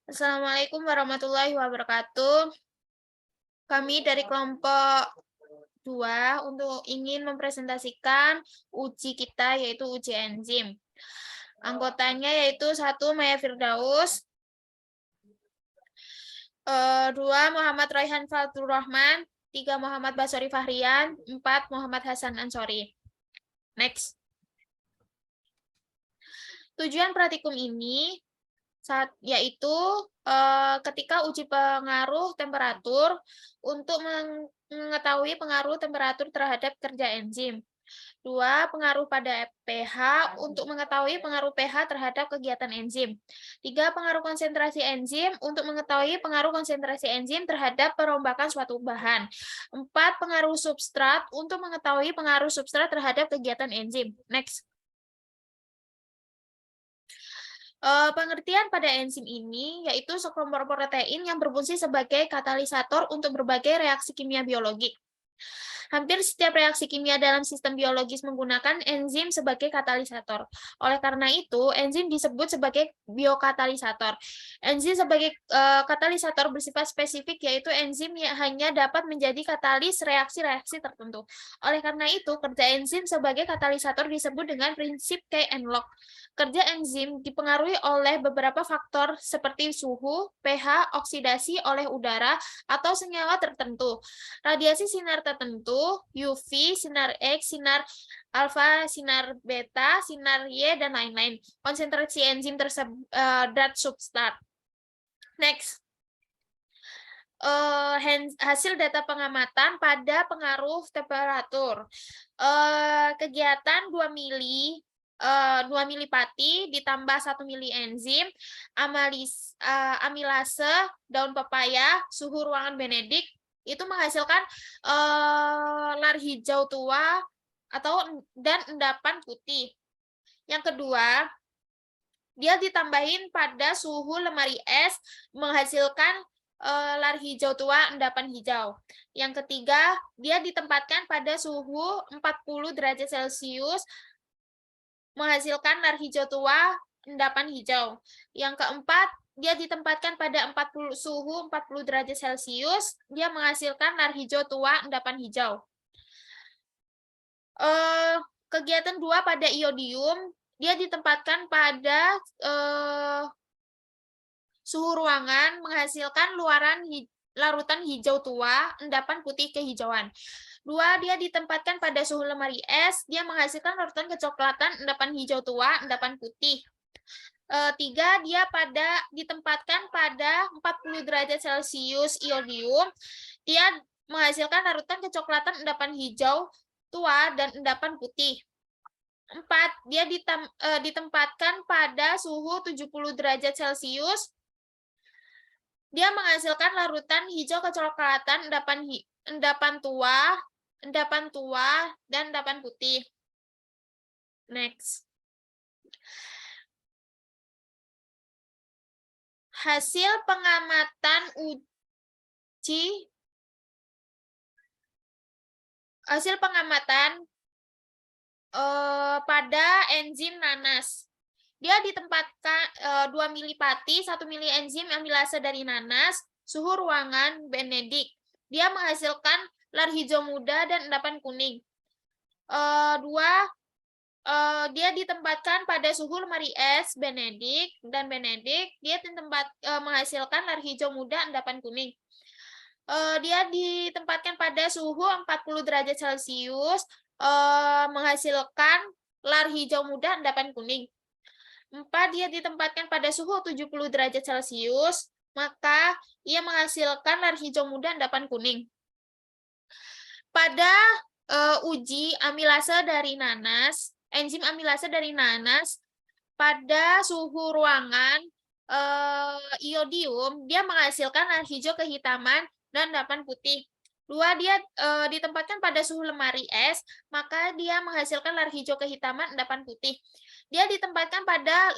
Assalamualaikum warahmatullahi wabarakatuh. Kami dari kelompok 2 untuk ingin mempresentasikan uji kita, yaitu uji enzim. Anggotanya yaitu 1 Maya Firdaus, 2 Muhammad Raihan Fatur Rahman, 3 Muhammad Basori Fahrian, 4 Muhammad Hasan Ansori. Next. Tujuan praktikum ini yaitu ketika uji pengaruh temperatur untuk mengetahui pengaruh temperatur terhadap kerja enzim. 2. Pengaruh pada pH untuk mengetahui pengaruh pH terhadap kegiatan enzim. 3. Pengaruh konsentrasi enzim untuk mengetahui pengaruh konsentrasi enzim terhadap perombakan suatu bahan. 4. Pengaruh substrat untuk mengetahui pengaruh substrat terhadap kegiatan enzim. Next. Pengertian pada enzim ini yaitu sekelompok protein yang berfungsi sebagai katalisator untuk berbagai reaksi kimia biologi. Hampir setiap reaksi kimia dalam sistem biologis menggunakan enzim sebagai katalisator. Oleh karena itu, enzim disebut sebagai biokatalisator. Enzim sebagai katalisator bersifat spesifik, yaitu enzim yang hanya dapat menjadi katalis reaksi-reaksi tertentu. Oleh karena itu, kerja enzim sebagai katalisator disebut dengan prinsip key and lock. Kerja enzim dipengaruhi oleh beberapa faktor seperti suhu, pH, oksidasi oleh udara, atau senyawa tertentu, radiasi sinar tertentu, UV, sinar X, sinar alfa, sinar beta, sinar Y, dan lain-lain. Konsentrasi enzim tersebut dan substrat. Next. Hasil data pengamatan pada pengaruh temperatur. Kegiatan 2 milipati ditambah 1 mili enzim, amilase daun pepaya, suhu ruangan Benedict, itu menghasilkan lar hijau tua dan endapan putih. Yang kedua, dia ditambahin pada suhu lemari es menghasilkan lar hijau tua, endapan hijau. Yang ketiga, dia ditempatkan pada suhu 40 derajat Celcius menghasilkan lar hijau tua, endapan hijau. Yang keempat, dia ditempatkan pada suhu 40 derajat Celcius, dia menghasilkan lar hijau tua, endapan hijau. Kegiatan 2 pada iodium, dia ditempatkan pada suhu ruangan menghasilkan larutan hijau tua, endapan putih kehijauan. 2, dia ditempatkan pada suhu lemari es, dia menghasilkan larutan kecoklatan, endapan hijau tua, endapan putih. 3, dia ditempatkan pada 40 derajat Celcius iodium, dia menghasilkan larutan kecoklatan, endapan hijau tua, dan endapan putih. 4, dia ditempatkan pada suhu 70 derajat Celcius, dia menghasilkan larutan hijau kecoklatan, endapan tua, dan endapan putih. Next. Hasil pengamatan pada enzim nanas. Dia ditempatkan 2 milipati, 1 mili enzim amilase dari nanas, suhu ruangan Benedict. Dia menghasilkan lar hijau muda dan endapan kuning. 2, dia ditempatkan pada suhu lemari es Benedict, dia menghasilkan lar hijau muda, endapan kuning. Dia ditempatkan pada suhu 40 derajat Celcius, menghasilkan lar hijau muda, endapan kuning. 4, dia ditempatkan pada suhu 70 derajat Celcius, maka ia menghasilkan lar hijau muda, endapan kuning. Pada uji amilase dari nanas, enzim amilase dari nanas, pada suhu ruangan iodium, dia menghasilkan lar hijau kehitaman dan endapan putih. 2, dia ditempatkan pada suhu lemari es, maka dia menghasilkan lar hijau kehitaman, endapan putih. Dia ditempatkan pada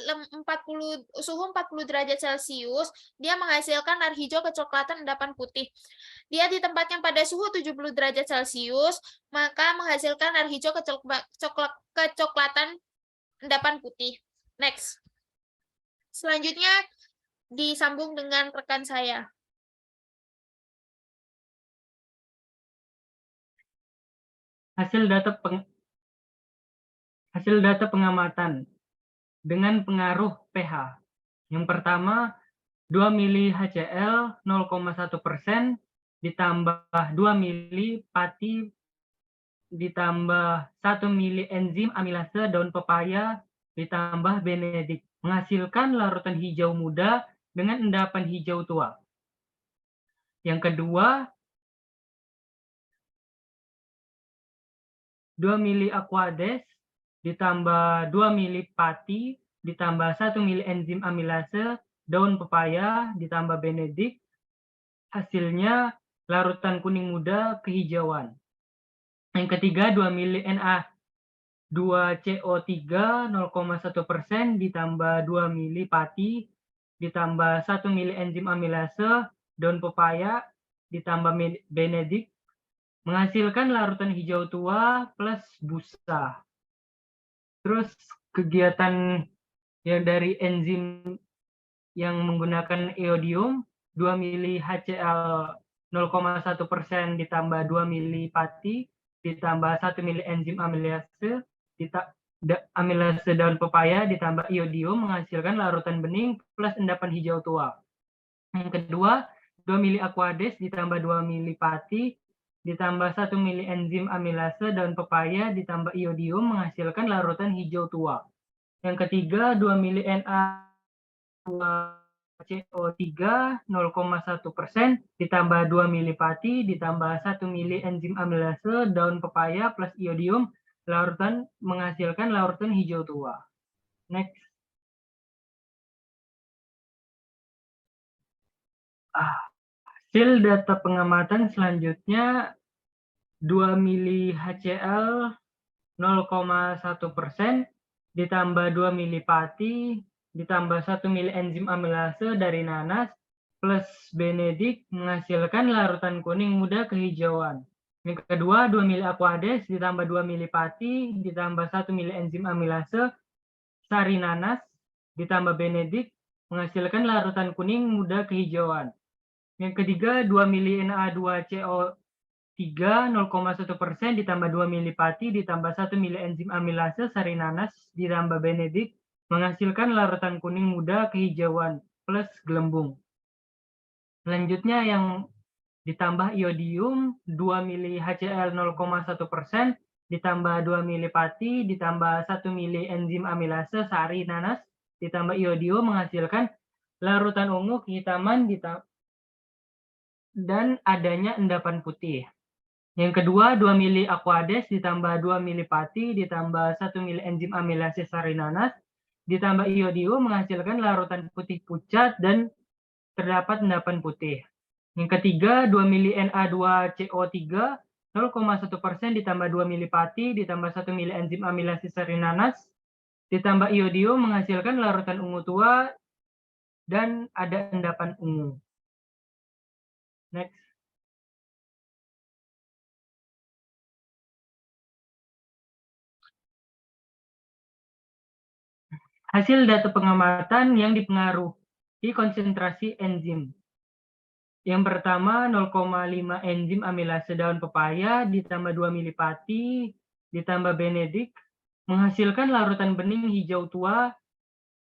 suhu 40 derajat Celcius, dia menghasilkan lar hijau kecoklatan, endapan putih. Dia ditempatkan pada suhu 70 derajat Celcius, maka menghasilkan lar hijau kecoklatan, endapan putih. Next. Selanjutnya, disambung dengan rekan saya. Hasil data pengamatan dengan pengaruh pH. Yang pertama, 2 mili HCl 0,1% ditambah 2 mili pati ditambah 1 mili enzim amilase daun pepaya ditambah benedik menghasilkan larutan hijau muda dengan endapan hijau tua. Yang kedua, 2 mili aquades ditambah 2 mili pati ditambah 1 mili enzim amilase daun pepaya ditambah benedik, hasilnya larutan kuning muda kehijauan. Yang ketiga, 2 mili Na2CO3 0,1% ditambah 2 mili pati ditambah 1 mili enzim amilase daun pepaya ditambah benedik menghasilkan larutan hijau tua plus busa. Terus kegiatan yang dari enzim yang menggunakan iodium 2 mili HCl 0,1% ditambah 2 mili pati ditambah 1 mili enzim amilase daun pepaya ditambah iodium menghasilkan larutan bening plus endapan hijau tua. Yang kedua, 2 mili aquades ditambah 2 mili pati ditambah 1 mili enzim amilase daun pepaya ditambah iodium menghasilkan larutan hijau tua. Yang ketiga, 2 mili Na2CO3 0,1% ditambah 2 mili pati ditambah 1 mili enzim amilase daun pepaya plus iodium menghasilkan larutan hijau tua. Next. Hasil data pengamatan selanjutnya 2 mili HCl 0,1% ditambah 2 mili pati ditambah 1 mili enzim amilase dari nanas plus benedik menghasilkan larutan kuning muda kehijauan. Yang kedua, 2 mili aquades ditambah 2 mili pati ditambah 1 mili enzim amilase sari nanas ditambah benedik menghasilkan larutan kuning muda kehijauan. Yang ketiga, 2 mili Na2CO3 0,1% ditambah 2 mili pati ditambah 1 mili enzim amilase sari nanas ditambah benedik menghasilkan larutan kuning muda kehijauan plus gelembung. Selanjutnya yang ditambah iodium 2 mili HCl 0,1% ditambah 2 mili pati ditambah 1 mili enzim amilase sari nanas ditambah iodium menghasilkan larutan ungu kehitaman dan adanya endapan putih. Yang kedua, 2 mili aquades ditambah 2 mili pati ditambah 1 mili enzim amilase sari nanas ditambah iodium menghasilkan larutan putih pucat dan terdapat endapan putih. Yang ketiga, 2 mili Na2CO3 0,1% ditambah 2 mili pati ditambah 1 mili enzim amilase sari nanas ditambah iodium menghasilkan larutan ungu tua dan ada endapan ungu. Next. Hasil data pengamatan yang dipengaruhi konsentrasi enzim. Yang pertama, 0,5 enzim amilase daun pepaya ditambah 2 mili pati ditambah benedik menghasilkan larutan bening hijau tua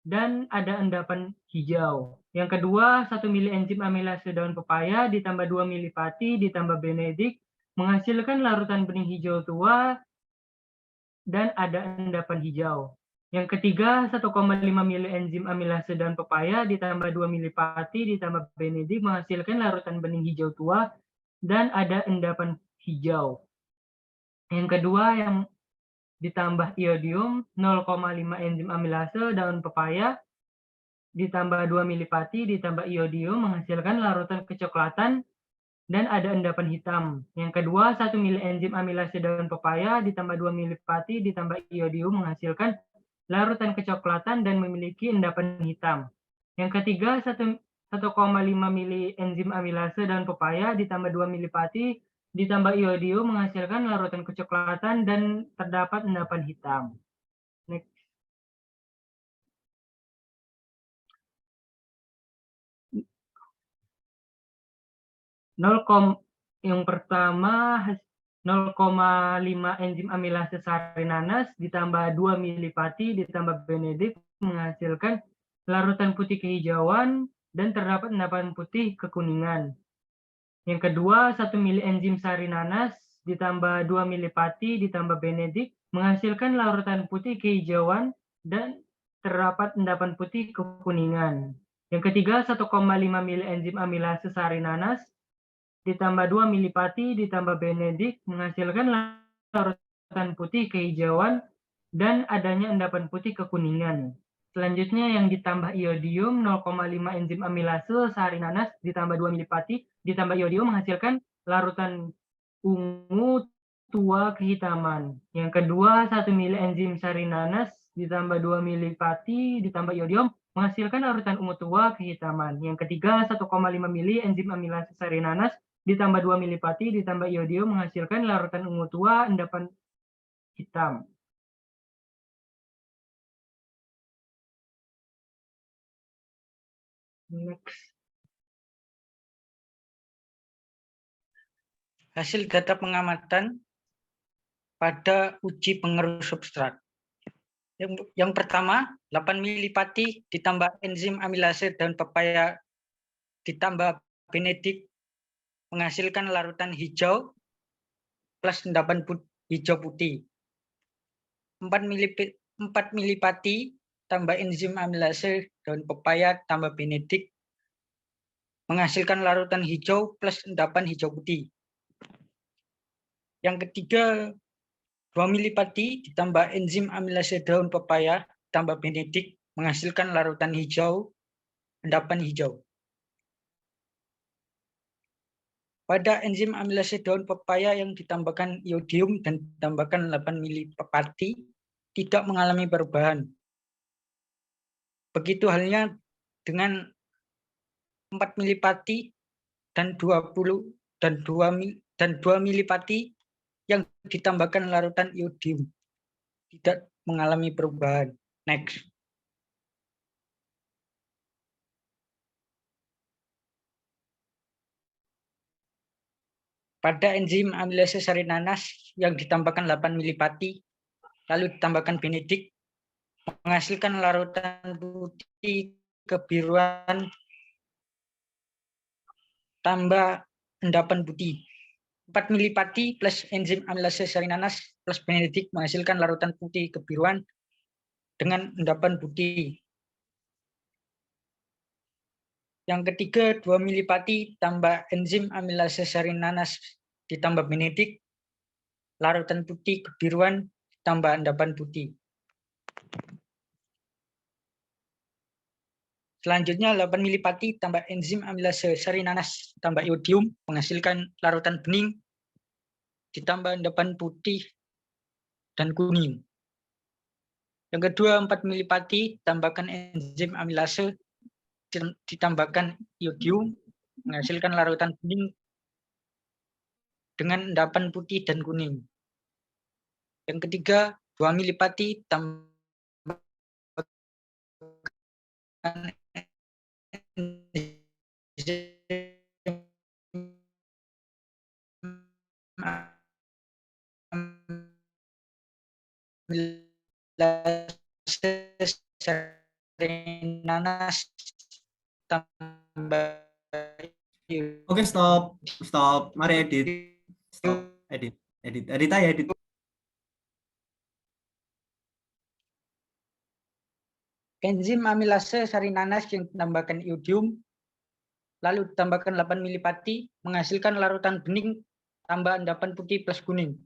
dan ada endapan hijau. Yang kedua, 1 mili enzim amilase daun pepaya ditambah 2 mili pati ditambah benedik menghasilkan larutan bening hijau tua dan ada endapan hijau. Yang ketiga, 1,5 mili enzim amilase daun pepaya ditambah 2 mili pati ditambah benedik menghasilkan larutan bening hijau tua dan ada endapan hijau. Yang kedua, yang ditambah iodium 0,5 enzim amilase daun pepaya ditambah 2 mili pati ditambah iodium menghasilkan larutan kecoklatan dan ada endapan hitam. Yang kedua, 1 mili enzim amilase daun pepaya ditambah 2 mili pati ditambah iodium menghasilkan larutan kecoklatan dan memiliki endapan hitam. Yang ketiga, 1,5 mili enzim amilase daun pepaya ditambah 2 mili pati ditambah iodium menghasilkan larutan kecoklatan dan terdapat endapan hitam. Next. yang pertama 0,5 enzim amilase sarinanas ditambah 2 milipati ditambah benedik menghasilkan larutan putih kehijauan dan terdapat endapan putih kekuningan. Yang kedua, 1 mili enzim sarinanas ditambah 2 milipati ditambah benedik menghasilkan larutan putih kehijauan dan terdapat endapan putih kekuningan. Yang ketiga, 1,5 mili enzim amilase sarinanas ditambah 2 milipati ditambah benedik menghasilkan larutan putih kehijauan dan adanya endapan putih kekuningan. Selanjutnya yang ditambah iodium 0,5 enzim amilase sarinanas ditambah 2 milipati ditambah iodium menghasilkan larutan ungu tua kehitaman. Yang kedua 1 mili enzim sarinanas ditambah 2 milipati ditambah iodium menghasilkan larutan ungu tua kehitaman. Yang ketiga 1,5 mili enzim amilase sarinanas ditambah 2 milipati ditambah iodium menghasilkan larutan ungu tua endapan hitam. Next. Hasil data pengamatan pada uji pengaruh substrat. Yang pertama, 8 milipati ditambah enzim amilase daun pepaya ditambah benedik menghasilkan larutan hijau plus endapan hijau putih. 4 milipati tambah enzim amilase daun pepaya tambah benedik menghasilkan larutan hijau plus endapan hijau putih. Yang ketiga, 2 milipati ditambah enzim amilase daun pepaya tambah benedik menghasilkan larutan hijau, endapan hijau. Pada enzim amilase daun pepaya yang ditambahkan iodium dan ditambahkan 8 milipati tidak mengalami perubahan. Begitu halnya dengan 4 milipati dan 2 milipati yang ditambahkan larutan iodium tidak mengalami perubahan. Next. Pada enzim amilase sarinanas yang ditambahkan 8 milipati lalu ditambahkan benedik menghasilkan larutan putih kebiruan tambah endapan putih. 4 milipati plus enzim amilase sarinanas plus benedik menghasilkan larutan putih kebiruan dengan endapan putih. Yang ketiga, 2 milipati tambah enzim amilase sarinanas ditambah benedik, larutan putih kebiruan tambah endapan putih. Selanjutnya 8 milipati tambah enzim amilase sarinanas tambah iodium menghasilkan larutan bening ditambah endapan putih dan kuning. Yang kedua 4 milipati tambahkan enzim amilase ditambahkan iodium menghasilkan larutan bening dengan endapan putih dan kuning. Yang ketiga 2 milipati tambahkan sarinanas tambah. Oke, stop. Mari edit. Stop. Edit aja, edit. Enzim amilase sarinanas yang ditambahkan iodium lalu ditambahkan 8 milipati menghasilkan larutan bening tambah endapan putih plus kuning.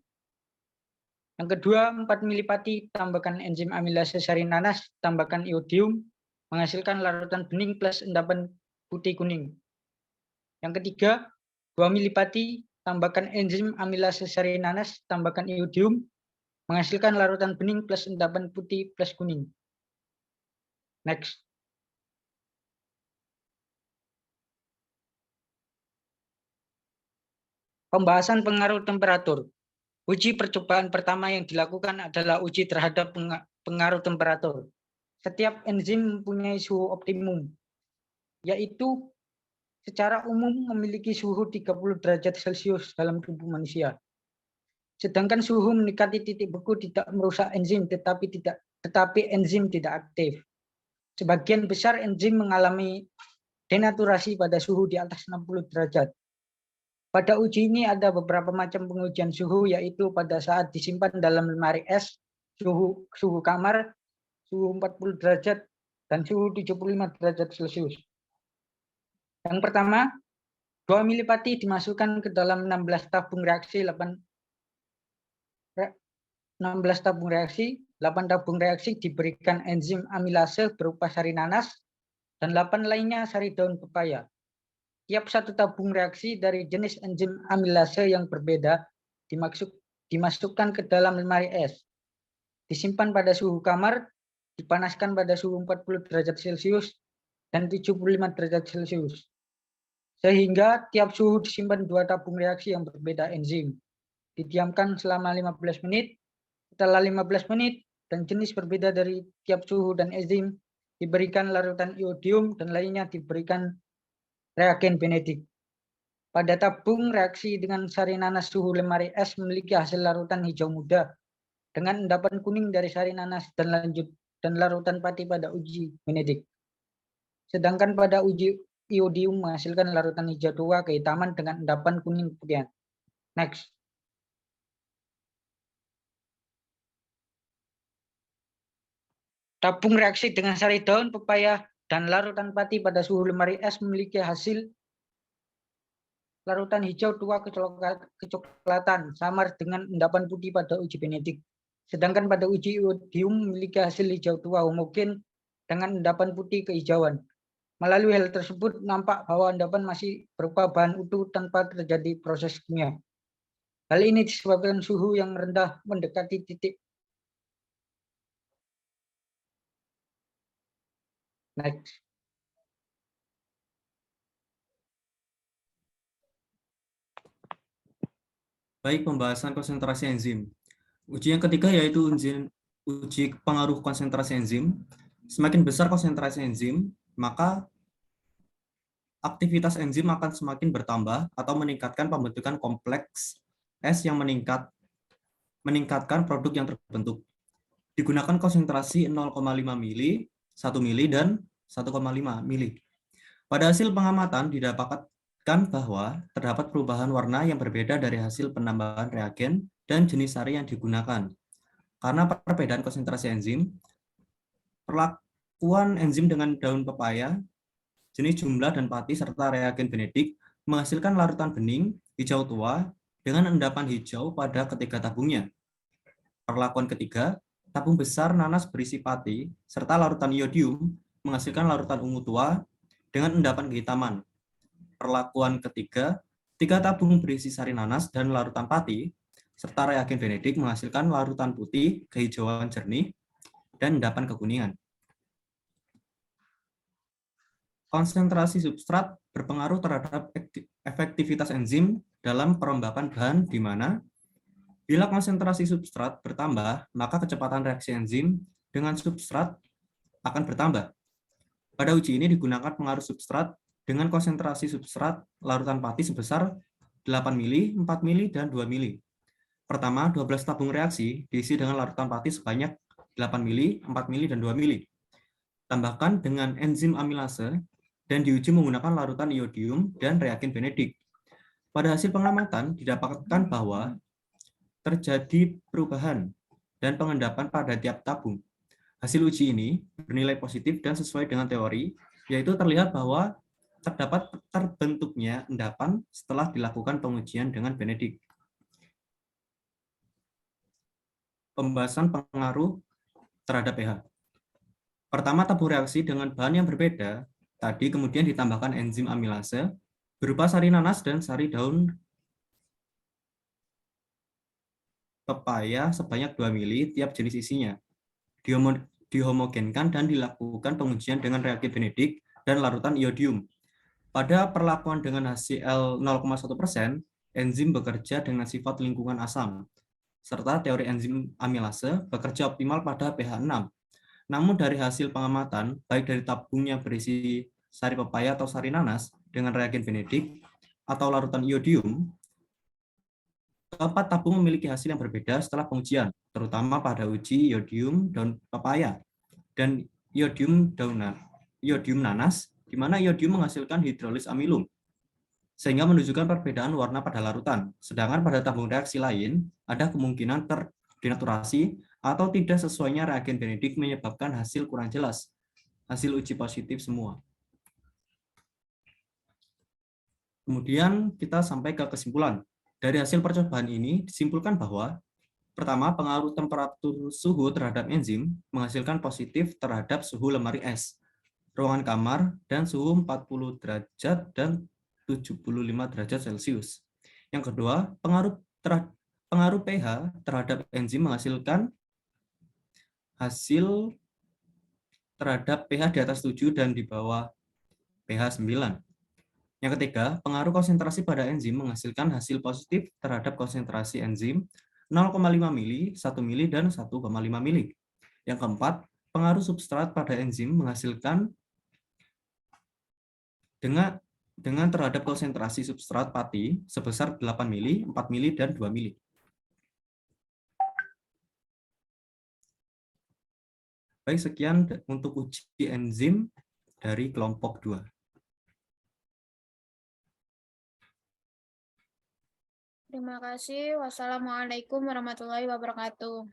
Yang kedua 4 milipati tambahkan enzim amilase sarinanas tambahkan iodium menghasilkan larutan bening plus endapan putih kuning. Yang ketiga 2 milipati tambahkan enzim amilase sarinanas tambahkan iodium menghasilkan larutan bening plus endapan putih plus kuning. Next. Pembahasan pengaruh temperatur. Uji percobaan pertama yang dilakukan adalah uji terhadap pengaruh temperatur. Setiap enzim mempunyai suhu optimum, yaitu secara umum memiliki suhu 30 derajat Celcius dalam tubuh manusia. Sedangkan suhu mendekati titik beku tidak merusak enzim, tetapi enzim tidak aktif. Sebagian besar enzim mengalami denaturasi pada suhu di atas 60 derajat. Pada uji ini ada beberapa macam pengujian suhu, yaitu pada saat disimpan dalam lemari es, suhu kamar, suhu 40 derajat, dan suhu 75 derajat Celcius. Yang pertama, 2 mili pati dimasukkan ke dalam 16 tabung reaksi, 8 tabung reaksi diberikan enzim amilase berupa sari nanas, dan 8 lainnya sari daun pepaya. Tiap satu tabung reaksi dari jenis enzim amilase yang berbeda dimasukkan ke dalam lemari es. Disimpan pada suhu kamar, dipanaskan pada suhu 40 derajat Celcius dan 75 derajat Celcius. Sehingga tiap suhu disimpan 2 tabung reaksi yang berbeda enzim. Didiamkan selama 15 menit. Setelah 15 menit dan jenis berbeda dari tiap suhu dan enzim, diberikan larutan iodium dan lainnya diberikan reagen benedik. Pada tabung reaksi dengan sari nanas, suhu lemari es memiliki hasil larutan hijau muda dengan endapan kuning dari sari nanas dan larutan pati pada uji benedik. Sedangkan pada uji iodium menghasilkan larutan hijau tua kehitaman dengan endapan kuning keputihan. Next. Tabung reaksi dengan sari daun pepaya dan larutan pati pada suhu lemari es memiliki hasil larutan hijau tua kecoklatan samar dengan endapan putih pada uji benedik. Sedangkan pada uji iodium memiliki hasil hijau tua homogen dengan endapan putih kehijauan. Melalui hal tersebut nampak bahwa endapan masih berupa bahan utuh tanpa terjadi proses kimia. Hal ini disebabkan suhu yang rendah mendekati titik. Next. Baik, pembahasan konsentrasi enzim. Uji yang ketiga yaitu uji pengaruh konsentrasi enzim. Semakin besar konsentrasi enzim, maka aktivitas enzim akan semakin bertambah atau meningkatkan pembentukan kompleks es yang meningkatkan produk yang terbentuk. Digunakan konsentrasi 0,5 mili, 1 mili, dan 1,5 mili. Pada hasil pengamatan didapatkan bahwa terdapat perubahan warna yang berbeda dari hasil penambahan reagen dan jenis sari yang digunakan. Karena perbedaan konsentrasi enzim, perlakuan enzim dengan daun pepaya, jenis jumlah dan pati serta reagen benedik menghasilkan larutan bening hijau tua dengan endapan hijau pada ketiga tabungnya. Perlakuan ketiga, tabung besar nanas berisi pati serta larutan iodium menghasilkan larutan ungu tua dengan endapan kehitaman. Perlakuan ketiga, 3 tabung berisi sari nanas dan larutan pati serta reagen benedik menghasilkan larutan putih kehijauan jernih dan endapan kekuningan. Konsentrasi substrat berpengaruh terhadap efektivitas enzim dalam perombakan bahan, di mana bila konsentrasi substrat bertambah, maka kecepatan reaksi enzim dengan substrat akan bertambah. Pada uji ini digunakan pengaruh substrat dengan konsentrasi substrat larutan pati sebesar 8 mili, 4 mili, dan 2 mili. Pertama, 12 tabung reaksi diisi dengan larutan pati sebanyak 8 mili, 4 mili, dan 2 mili. Tambahkan dengan enzim amilase dan diuji menggunakan larutan iodium dan reagen benedik. Pada hasil pengamatan didapatkan bahwa terjadi perubahan dan pengendapan pada tiap tabung. Hasil uji ini bernilai positif dan sesuai dengan teori, yaitu terlihat bahwa terdapat terbentuknya endapan setelah dilakukan pengujian dengan benedik. Pembahasan pengaruh terhadap pH. Pertama, tabung reaksi dengan bahan yang berbeda, tadi kemudian ditambahkan enzim amilase berupa sari nanas dan sari daun pepaya sebanyak 2 mili tiap jenis isinya. Dihomogenkan dan dilakukan pengujian dengan reagen benedik dan larutan iodium. Pada perlakuan dengan HCl 0,1%, enzim bekerja dengan sifat lingkungan asam, serta teori enzim amilase bekerja optimal pada pH 6. Namun dari hasil pengamatan, baik dari tabung yang berisi sari pepaya atau sari nanas dengan reagen benedik atau larutan iodium, keempat tabung memiliki hasil yang berbeda setelah pengujian, terutama pada uji iodium daun pepaya dan iodium nanas, di mana iodium menghasilkan hidrolis amilum, sehingga menunjukkan perbedaan warna pada larutan. Sedangkan pada tabung reaksi lain, ada kemungkinan terdinaturasi atau tidak sesuainya reagen benedik menyebabkan hasil kurang jelas. Hasil uji positif semua. Kemudian kita sampai ke kesimpulan. Dari hasil percobaan ini disimpulkan bahwa pertama, pengaruh temperatur suhu terhadap enzim menghasilkan positif terhadap suhu lemari es, ruangan kamar, dan suhu 40 derajat dan 75 derajat Celcius. Yang kedua, pengaruh pH terhadap enzim menghasilkan hasil terhadap pH di atas 7 dan di bawah pH 9. Yang ketiga, pengaruh konsentrasi pada enzim menghasilkan hasil positif terhadap konsentrasi enzim 0,5 mili, 1 mili, dan 1,5 mili. Yang keempat, pengaruh substrat pada enzim menghasilkan dengan terhadap konsentrasi substrat pati sebesar 8 mili, 4 mili, dan 2 mili. Baik, sekian untuk uji enzim dari kelompok 2. Terima kasih. Wassalamualaikum warahmatullahi wabarakatuh.